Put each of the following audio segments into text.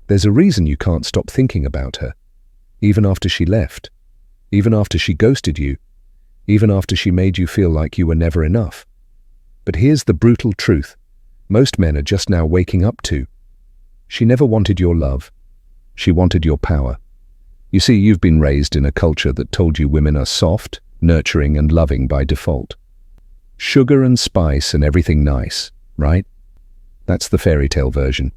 There's a reason you can't stop thinking about her, even after she left, even after she ghosted you, even after she made you feel like you were never enough. But here's the brutal truth most men are just now waking up to. She never wanted your love. She wanted your power. You see, you've been raised in a culture that told you women are soft, nurturing and loving by default. Sugar and spice and everything nice, right? That's the fairy tale version.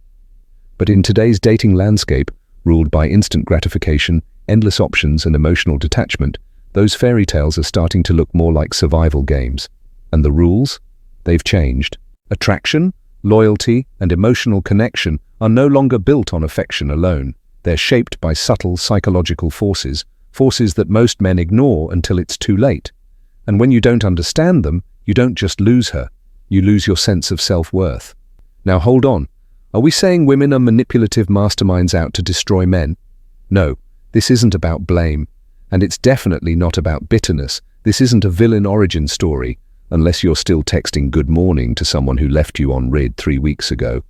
But in today's dating landscape, ruled by instant gratification, endless options and emotional detachment, those fairy tales are starting to look more like survival games. And the rules? They've changed. Attraction, loyalty, and emotional connection are no longer built on affection alone. They're shaped by subtle psychological forces that most men ignore until it's too late. And when you don't understand them, you don't just lose her, you lose your sense of self-worth. Now hold on. Are we saying women are manipulative masterminds out to destroy men? No, this isn't about blame. And it's definitely not about bitterness. This isn't a villain origin story, unless you're still texting good morning to someone who left you on red 3 weeks ago.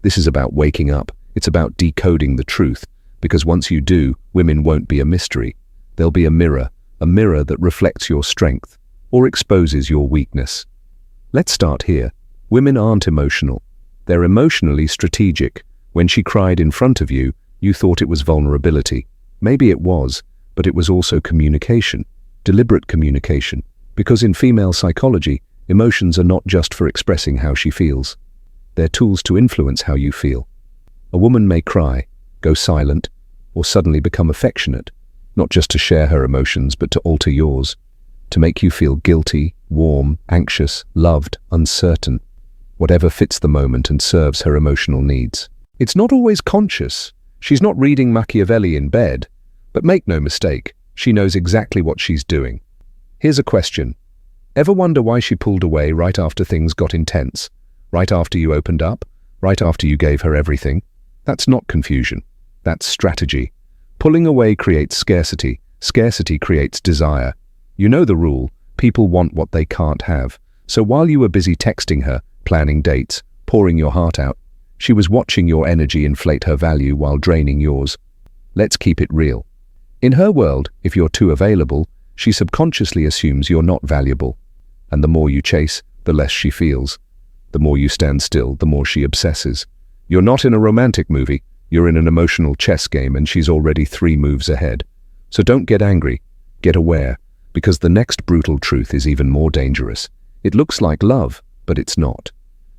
This is about waking up. It's about decoding the truth. Because once you do, women won't be a mystery. They'll be a mirror that reflects your strength or exposes your weakness. Let's start here. Women aren't emotional. They're emotionally strategic. When she cried in front of you, you thought it was vulnerability. Maybe it was, but it was also communication, deliberate communication. Because in female psychology, emotions are not just for expressing how she feels. They're tools to influence how you feel. A woman may cry, go silent, or suddenly become affectionate, not just to share her emotions, but to alter yours, to make you feel guilty, warm, anxious, loved, uncertain, whatever fits the moment and serves her emotional needs. It's not always conscious. She's not reading Machiavelli in bed, but make no mistake, she knows exactly what she's doing. Here's a question. Ever wonder why she pulled away right after things got intense? Right after you opened up? Right after you gave her everything? That's not confusion. That's strategy. Pulling away creates scarcity. Scarcity creates desire. You know the rule. People want what they can't have. So while you were busy texting her, planning dates, pouring your heart out, she was watching your energy inflate her value while draining yours. Let's keep it real. In her world, if you're too available, she subconsciously assumes you're not valuable. And the more you chase, the less she feels. The more you stand still, the more she obsesses. You're not in a romantic movie, you're in an emotional chess game and she's already 3 moves ahead. So don't get angry, get aware, because the next brutal truth is even more dangerous. It looks like love, but it's not.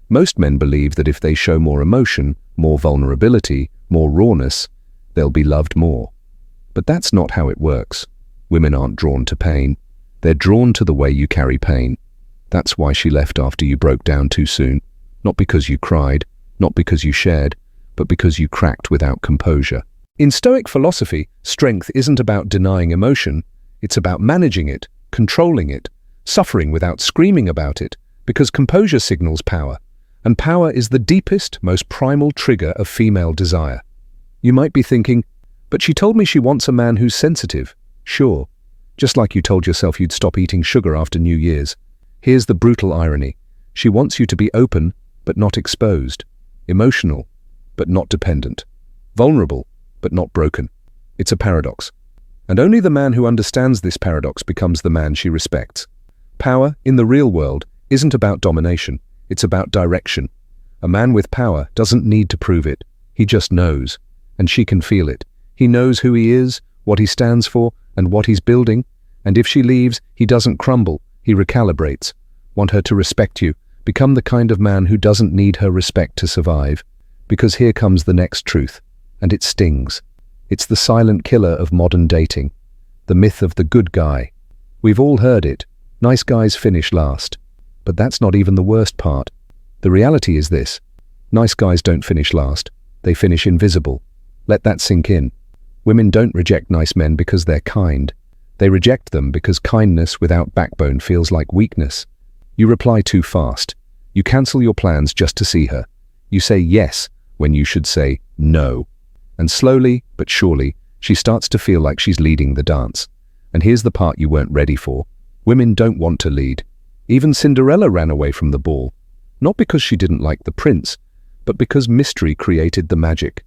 Most men believe that if they show more emotion, more vulnerability, more rawness, they'll be loved more. But that's not how it works. Women aren't drawn to pain. They're drawn to the way you carry pain. That's why she left after you broke down too soon. Not because you cried, not because you shared, but because you cracked without composure. In Stoic philosophy, strength isn't about denying emotion. It's about managing it, controlling it, suffering without screaming about it, because composure signals power. And power is the deepest, most primal trigger of female desire. You might be thinking, but she told me she wants a man who's sensitive. Sure, just like you told yourself you'd stop eating sugar after New Year's. Here's the brutal irony. She wants you to be open, but not exposed. Emotional, but not dependent. Vulnerable, but not broken. It's a paradox. And only the man who understands this paradox becomes the man she respects. Power, in the real world, isn't about domination. It's about direction. A man with power doesn't need to prove it. He just knows. And she can feel it. He knows who he is, what he stands for, and what he's building. And if she leaves, he doesn't crumble. He recalibrates. Want her to respect you. Become the kind of man who doesn't need her respect to survive. Because here comes the next truth. And it stings. It's the silent killer of modern dating. The myth of the good guy. We've all heard it. Nice guys finish last. But that's not even the worst part. The reality is this. Nice guys don't finish last. They finish invisible. Let that sink in. Women don't reject nice men because they're kind. They reject them because kindness without backbone feels like weakness. You reply too fast. You cancel your plans just to see her. You say yes when you should say no. And slowly, but surely, she starts to feel like she's leading the dance. And here's the part you weren't ready for. Women don't want to lead. Even Cinderella ran away from the ball. Not because she didn't like the prince, but because mystery created the magic.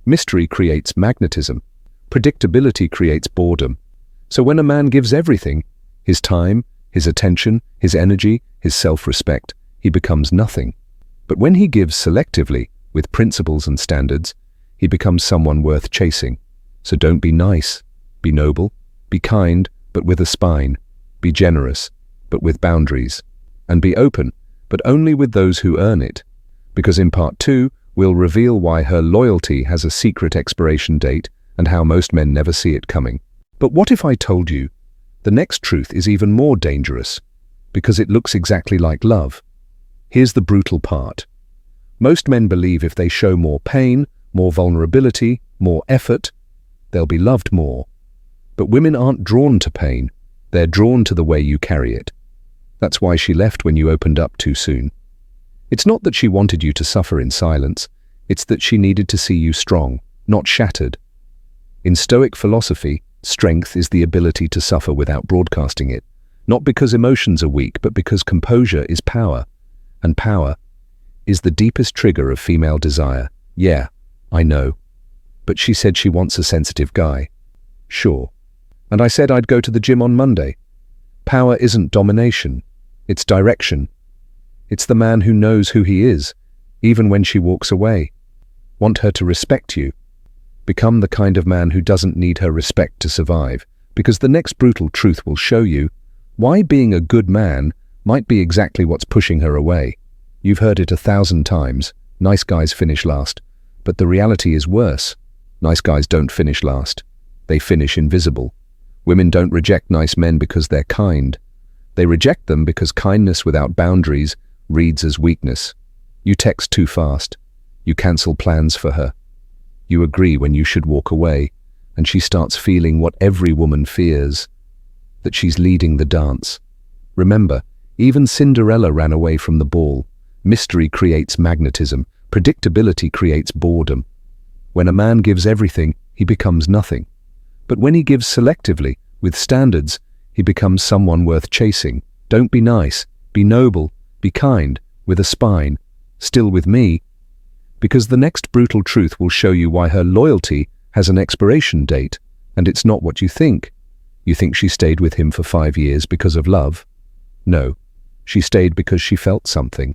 Mystery creates magnetism. Predictability creates boredom. So when a man gives everything, his time, his attention, his energy, his self-respect, he becomes nothing. But when he gives selectively, with principles and standards, he becomes someone worth chasing. So don't be nice, be noble, be kind, but with a spine, be generous, but with boundaries, and be open, but only with those who earn it. Because in part 2, we'll reveal why her loyalty has a secret expiration date and how most men never see it coming. But what if I told you the next truth is even more dangerous, because it looks exactly like love? Here's the brutal part. Most men believe if they show more pain, more vulnerability, more effort, they'll be loved more. But women aren't drawn to pain. They're drawn to the way you carry it. That's why she left when you opened up too soon. It's not that she wanted you to suffer in silence. It's that she needed to see you strong, not shattered. In Stoic philosophy, strength is the ability to suffer without broadcasting it, not because emotions are weak, but because composure is power. And power is the deepest trigger of female desire. Yeah, I know. But she said she wants a sensitive guy. Sure. And I said I'd go to the gym on Monday. Power isn't domination. It's direction. It's the man who knows who he is, even when she walks away. Want her to respect you. Become the kind of man who doesn't need her respect to survive, because the next brutal truth will show you why being a good man might be exactly what's pushing her away. You've heard it 1,000 times. Nice guys finish last. But the reality is worse. Nice guys don't finish last. They finish invisible. Women don't reject nice men because they're kind. They reject them because kindness without boundaries reads as weakness. You text too fast. You cancel plans for her. You agree when you should walk away, and she starts feeling what every woman fears, that she's leading the dance. Remember, even Cinderella ran away from the ball. Mystery creates magnetism. Predictability creates boredom. When a man gives everything, he becomes nothing. But when he gives selectively, with standards, he becomes someone worth chasing. Don't be nice, be noble, be kind, with a spine, still with me. Because the next brutal truth will show you why her loyalty has an expiration date, and it's not what you think. You think she stayed with him for 5 years because of love? No, she stayed because she felt something.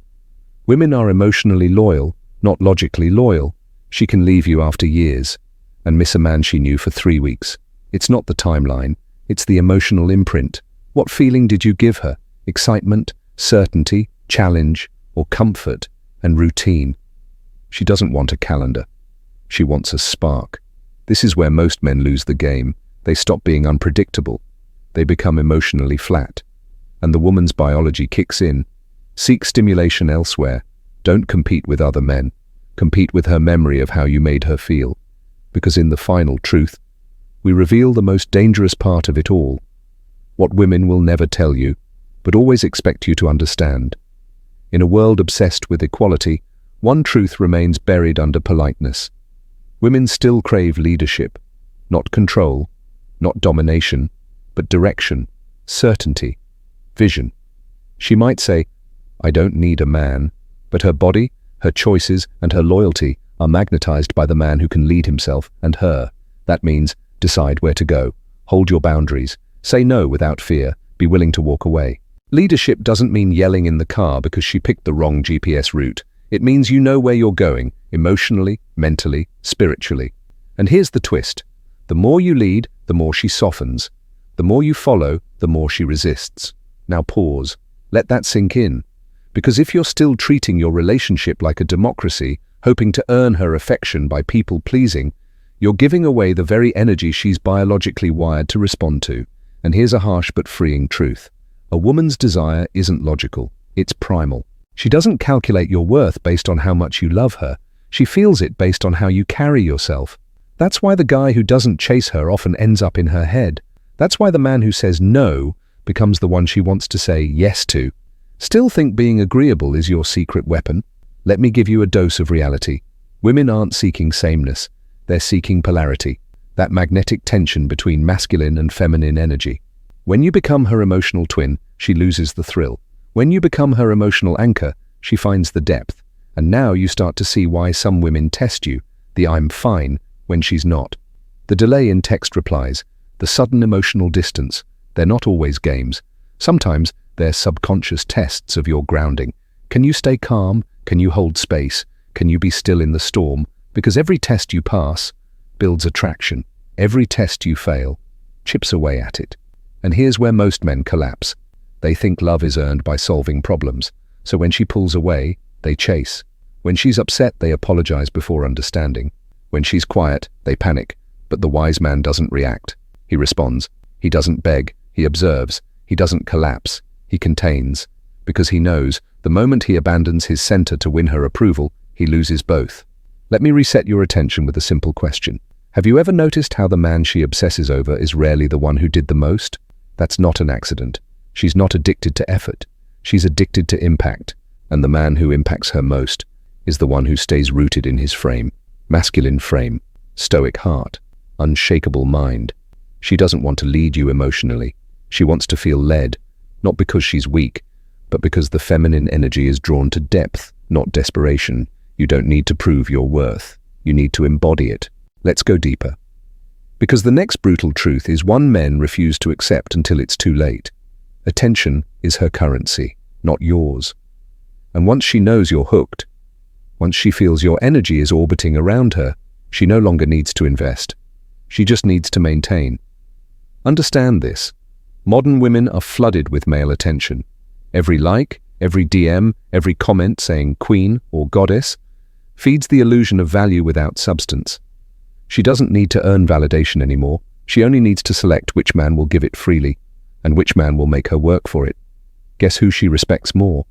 Women are emotionally loyal, not logically loyal. She can leave you after years and miss a man she knew for 3 weeks. It's not the timeline, it's the emotional imprint. What feeling did you give her? Excitement, certainty, challenge, or comfort and routine? She doesn't want a calendar. She wants a spark. This is where most men lose the game. They stop being unpredictable. They become emotionally flat. And the woman's biology kicks in. Seek stimulation elsewhere. Don't compete with other men. Compete with her memory of how you made her feel. Because in the final truth, we reveal the most dangerous part of it all. What women will never tell you, but always expect you to understand. In a world obsessed with equality, one truth remains buried under politeness. Women still crave leadership, not control, not domination, but direction, certainty, vision. She might say, I don't need a man, but her body, her choices, and her loyalty are magnetized by the man who can lead himself and her. That means decide where to go, hold your boundaries, say no without fear, be willing to walk away. Leadership doesn't mean yelling in the car because she picked the wrong GPS route. It means you know where you're going, emotionally, mentally, spiritually. And here's the twist. The more you lead, the more she softens. The more you follow, the more she resists. Now pause. Let that sink in. Because if you're still treating your relationship like a democracy, hoping to earn her affection by people-pleasing, you're giving away the very energy she's biologically wired to respond to. And here's a harsh but freeing truth. A woman's desire isn't logical. It's primal. She doesn't calculate your worth based on how much you love her. She feels it based on how you carry yourself. That's why the guy who doesn't chase her often ends up in her head. That's why the man who says no becomes the one she wants to say yes to. Still think being agreeable is your secret weapon? Let me give you a dose of reality. Women aren't seeking sameness. They're seeking polarity. That magnetic tension between masculine and feminine energy. When you become her emotional twin, she loses the thrill. When you become her emotional anchor, she finds the depth. And now you start to see why some women test you. The I'm fine when she's not. The delay in text replies, the sudden emotional distance, they're not always games. Sometimes they're subconscious tests of your grounding. Can you stay calm? Can you hold space? Can you be still in the storm? Because every test you pass builds attraction. Every test you fail chips away at it. And here's where most men collapse. They think love is earned by solving problems. So when she pulls away, they chase. When she's upset, they apologize before understanding. When she's quiet, they panic. But the wise man doesn't react. He responds. He doesn't beg. He observes. He doesn't collapse. He contains. Because he knows, the moment he abandons his center to win her approval, he loses both. Let me reset your attention with a simple question. Have you ever noticed how the man she obsesses over is rarely the one who did the most? That's not an accident. She's not addicted to effort. She's addicted to impact. And the man who impacts her most is the one who stays rooted in his frame. Masculine frame, stoic heart, unshakable mind. She doesn't want to lead you emotionally. She wants to feel led, not because she's weak, but because the feminine energy is drawn to depth, not desperation. You don't need to prove your worth. You need to embody it. Let's go deeper. Because the next brutal truth is one men refuse to accept until it's too late. Attention is her currency, not yours. And once she knows you're hooked, once she feels your energy is orbiting around her, she no longer needs to invest. She just needs to maintain. Understand this. Modern women are flooded with male attention. Every like, every DM, every comment saying queen or goddess feeds the illusion of value without substance. She doesn't need to earn validation anymore. She only needs to select which man will give it freely and which man will make her work for it. Guess who she respects more?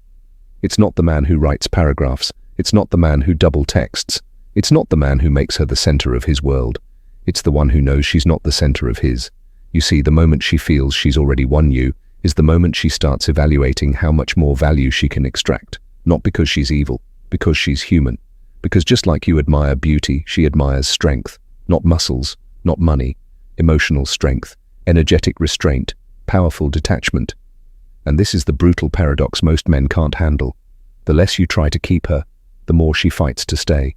It's not the man who writes paragraphs. It's not the man who double texts. It's not the man who makes her the center of his world. It's the one who knows she's not the center of his. You see, the moment she feels she's already won you is the moment she starts evaluating how much more value she can extract. Not because she's evil, because she's human. Because just like you admire beauty, she admires strength. Not muscles, not money, emotional strength, energetic restraint, powerful detachment. And this is the brutal paradox most men can't handle. The less you try to keep her, the more she fights to stay.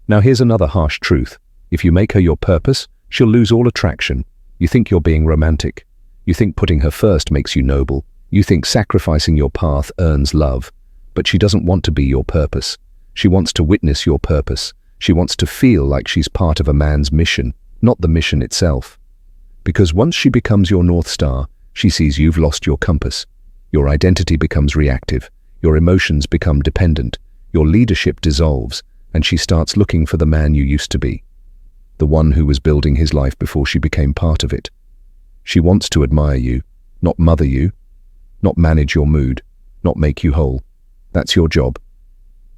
Now here's another harsh truth. If you make her your purpose, she'll lose all attraction. You think you're being romantic. You think putting her first makes you noble. You think sacrificing your path earns love. But she doesn't want to be your purpose. She wants to witness your purpose. She wants to feel like she's part of a man's mission, not the mission itself. Because once she becomes your North Star, she sees you've lost your compass. Your identity becomes reactive. Your emotions become dependent. Your leadership dissolves, and she starts looking for the man you used to be. The one who was building his life before she became part of it. She wants to admire you, not mother you, not manage your mood, not make you whole. That's your job.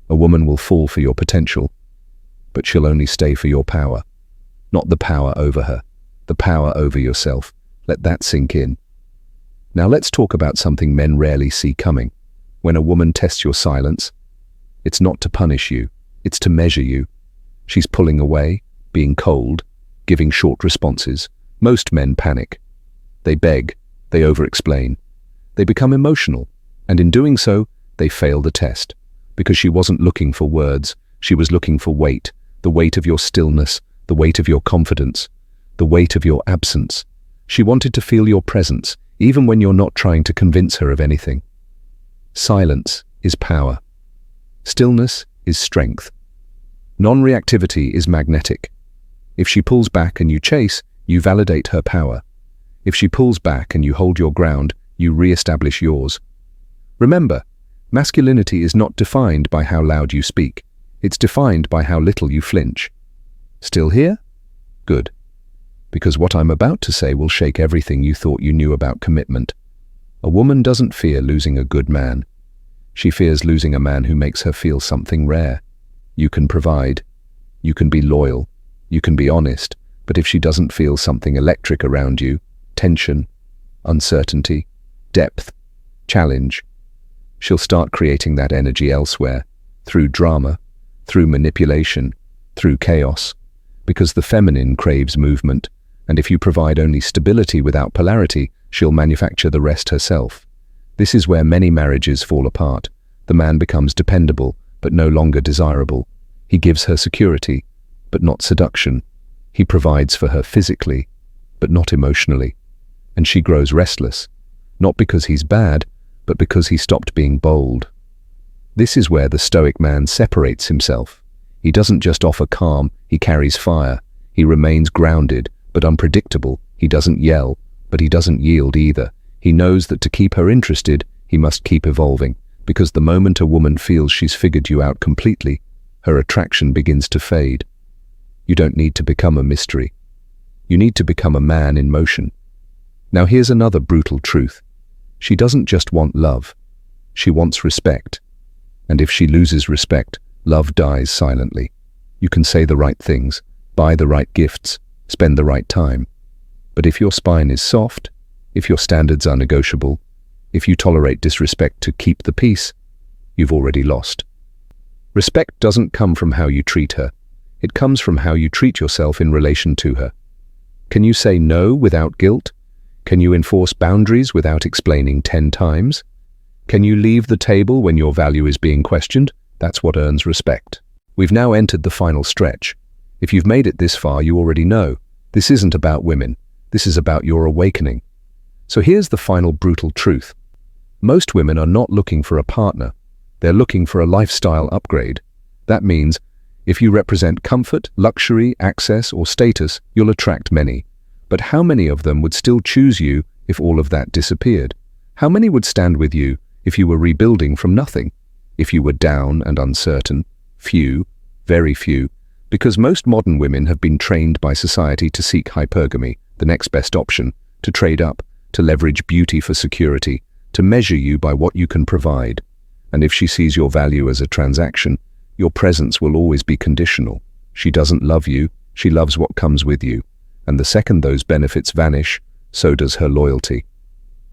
A woman will fall for your potential, but she'll only stay for your power. Not the power over her, the power over yourself. Let that sink in. Now let's talk about something men rarely see coming. When a woman tests your silence, it's not to punish you, it's to measure you. She's pulling away, being cold, giving short responses. Most men panic. They beg, they over-explain. They become emotional, and in doing so, they fail the test. Because she wasn't looking for words, she was looking for weight. The weight of your stillness, the weight of your confidence, the weight of your absence. She wanted to feel your presence, even when you're not trying to convince her of anything. Silence is power. Stillness is strength. Non-reactivity is magnetic. If she pulls back and you chase, you validate her power. If she pulls back and you hold your ground, you re-establish yours. Remember, masculinity is not defined by how loud you speak. It's defined by how little you flinch. Still here? Good. Because what I'm about to say will shake everything you thought you knew about commitment. A woman doesn't fear losing a good man. She fears losing a man who makes her feel something rare. You can provide. You can be loyal. You can be honest. But if she doesn't feel something electric around you, tension, uncertainty, depth, challenge, she'll start creating that energy elsewhere, through drama, through manipulation, through chaos. Because the feminine craves movement, and if you provide only stability without polarity, she'll manufacture the rest herself. This is where many marriages fall apart. The man becomes dependable, but no longer desirable. He gives her security, but not seduction. He provides for her physically, but not emotionally. And she grows restless, not because he's bad, but because he stopped being bold. This is where the Stoic man separates himself. He doesn't just offer calm, he carries fire. He remains grounded, but unpredictable. He doesn't yell, but he doesn't yield either. He knows that to keep her interested, he must keep evolving, because the moment a woman feels she's figured you out completely, her attraction begins to fade. You don't need to become a mystery. You need to become a man in motion. Now here's another brutal truth. She doesn't just want love. She wants respect. And if she loses respect, love dies silently. You can say the right things, buy the right gifts, spend the right time. But if your spine is soft, if your standards are negotiable, if you tolerate disrespect to keep the peace, you've already lost. Respect doesn't come from how you treat her. It comes from how you treat yourself in relation to her. Can you say no without guilt? Can you enforce boundaries without explaining 10 times? Can you leave the table when your value is being questioned? That's what earns respect. We've now entered the final stretch. If you've made it this far, you already know. This isn't about women. This is about your awakening. So here's the final brutal truth. Most women are not looking for a partner. They're looking for a lifestyle upgrade. That means, if you represent comfort, luxury, access, or status, you'll attract many. But how many of them would still choose you if all of that disappeared? How many would stand with you if you were rebuilding from nothing? If you were down and uncertain? Few, very few, because most modern women have been trained by society to seek hypergamy, the next best option, to trade up, to leverage beauty for security, to measure you by what you can provide. And if she sees your value as a transaction, your presence will always be conditional. She doesn't love you, she loves what comes with you. And the second those benefits vanish, so does her loyalty.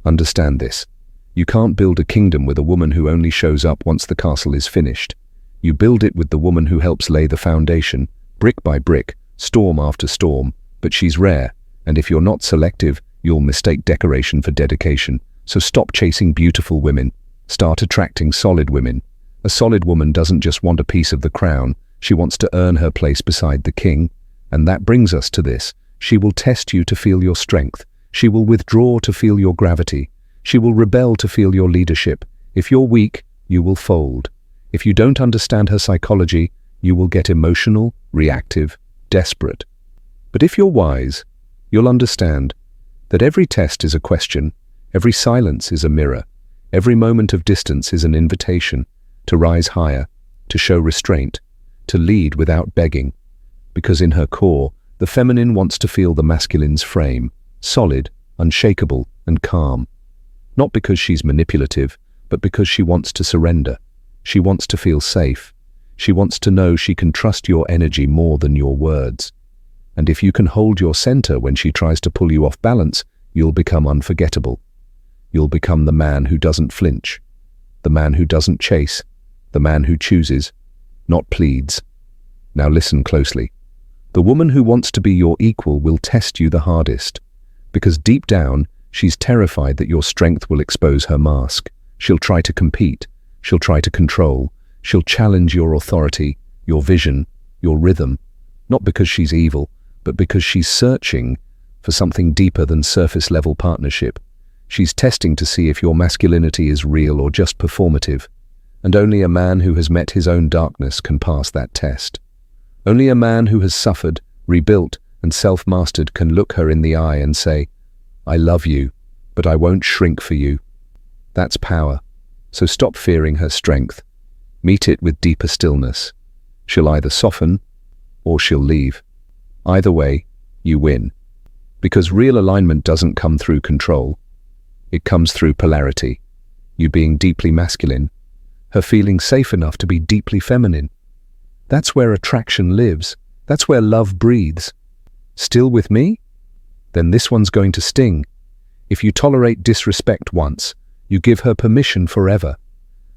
Understand this. You can't build a kingdom with a woman who only shows up once the castle is finished. You build it with the woman who helps lay the foundation, brick by brick, storm after storm, but she's rare, and if you're not selective, you'll mistake decoration for dedication. So stop chasing beautiful women. Start attracting solid women. A solid woman doesn't just want a piece of the crown, she wants to earn her place beside the king. And that brings us to this. She will test you to feel your strength. She will withdraw to feel your gravity. She will rebel to feel your leadership. If you're weak, you will fold. If you don't understand her psychology, you will get emotional, reactive, desperate. But if you're wise, you'll understand that every test is a question, every silence is a mirror, every moment of distance is an invitation to rise higher, to show restraint, to lead without begging. Because in her core, the feminine wants to feel the masculine's frame, solid, unshakable, and calm. Not because she's manipulative, but because she wants to surrender. She wants to feel safe. She wants to know she can trust your energy more than your words. And if you can hold your center when she tries to pull you off balance, you'll become unforgettable. You'll become the man who doesn't flinch, the man who doesn't chase, the man who chooses, not pleads. Now listen closely. The woman who wants to be your equal will test you the hardest, because deep down, she's terrified that your strength will expose her mask. She'll try to compete. She'll try to control. She'll challenge your authority, your vision, your rhythm, not because she's evil, but because she's searching for something deeper than surface-level partnership. She's testing to see if your masculinity is real or just performative. And only a man who has met his own darkness can pass that test. Only a man who has suffered, rebuilt, and self-mastered can look her in the eye and say, "I love you, but I won't shrink for you." That's power. So stop fearing her strength. Meet it with deeper stillness. She'll either soften or she'll leave. Either way, you win. Because real alignment doesn't come through control. It comes through polarity. You being deeply masculine, her feeling safe enough to be deeply feminine. That's where attraction lives. That's where love breathes. Still with me? Then this one's going to sting. If you tolerate disrespect once, you give her permission forever.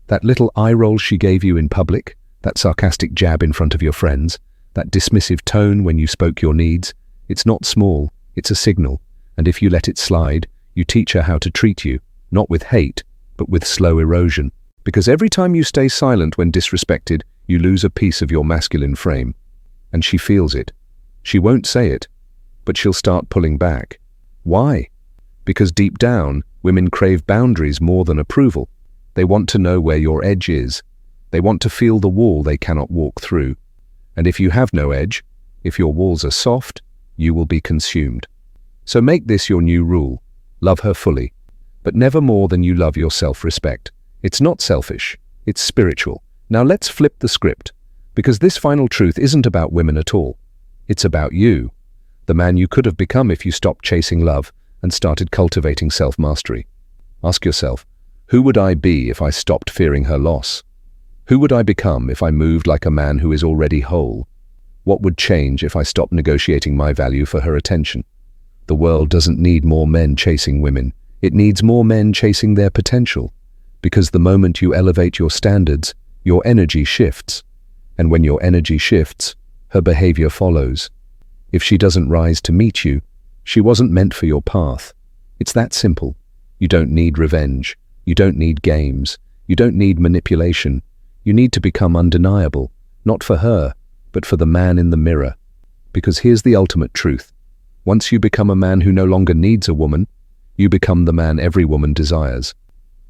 That little eye roll she gave you in public, that sarcastic jab in front of your friends, that dismissive tone when you spoke your needs, it's not small, it's a signal. And if you let it slide, you teach her how to treat you, not with hate, but with slow erosion. Because every time you stay silent when disrespected, you lose a piece of your masculine frame. And she feels it. She won't say it, but she'll start pulling back. Why? Because deep down, women crave boundaries more than approval. They want to know where your edge is. They want to feel the wall they cannot walk through. And if you have no edge, if your walls are soft, you will be consumed. So make this your new rule. Love her fully, but never more than you love your self-respect. It's not selfish, it's spiritual. Now let's flip the script, because this final truth isn't about women at all. It's about you, the man you could have become if you stopped chasing love and started cultivating self-mastery. Ask yourself, who would I be if I stopped fearing her loss? Who would I become if I moved like a man who is already whole? What would change if I stopped negotiating my value for her attention? The world doesn't need more men chasing women. It needs more men chasing their potential. Because the moment you elevate your standards, your energy shifts. And when your energy shifts, her behavior follows. If she doesn't rise to meet you, she wasn't meant for your path. It's that simple. You don't need revenge. You don't need games. You don't need manipulation. You need to become undeniable, not for her, but for the man in the mirror. Because here's the ultimate truth. Once you become a man who no longer needs a woman, you become the man every woman desires.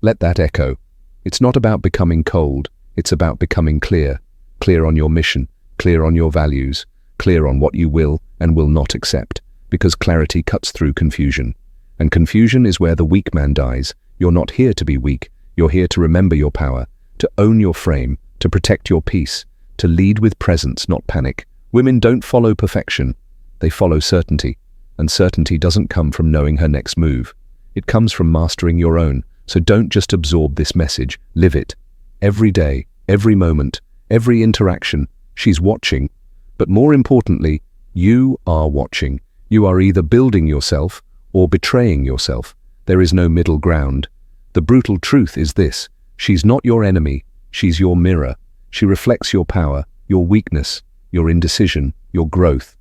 Let that echo. It's not about becoming cold. It's about becoming clear. Clear on your mission, clear on your values, clear on what you will and will not accept. Because clarity cuts through confusion. And confusion is where the weak man dies. You're not here to be weak. You're here to remember your power, to own your frame, to protect your peace, to lead with presence, not panic. Women don't follow perfection. They follow certainty. And certainty doesn't come from knowing her next move. It comes from mastering your own. So don't just absorb this message, live it. Every day, every moment, every interaction, she's watching. But more importantly, you are watching. You are either building yourself or betraying yourself. There is no middle ground. The brutal truth is this: she's not your enemy, she's your mirror. She reflects your power, your weakness, your indecision, your growth.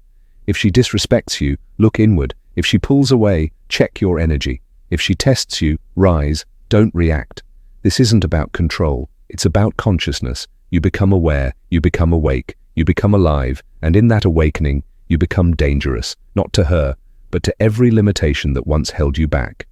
If she disrespects you, look inward. If she pulls away, check your energy. If she tests you, rise, don't react. This isn't about control, it's about consciousness. You become aware, you become awake, you become alive, and in that awakening, you become dangerous, not to her, but to every limitation that once held you back.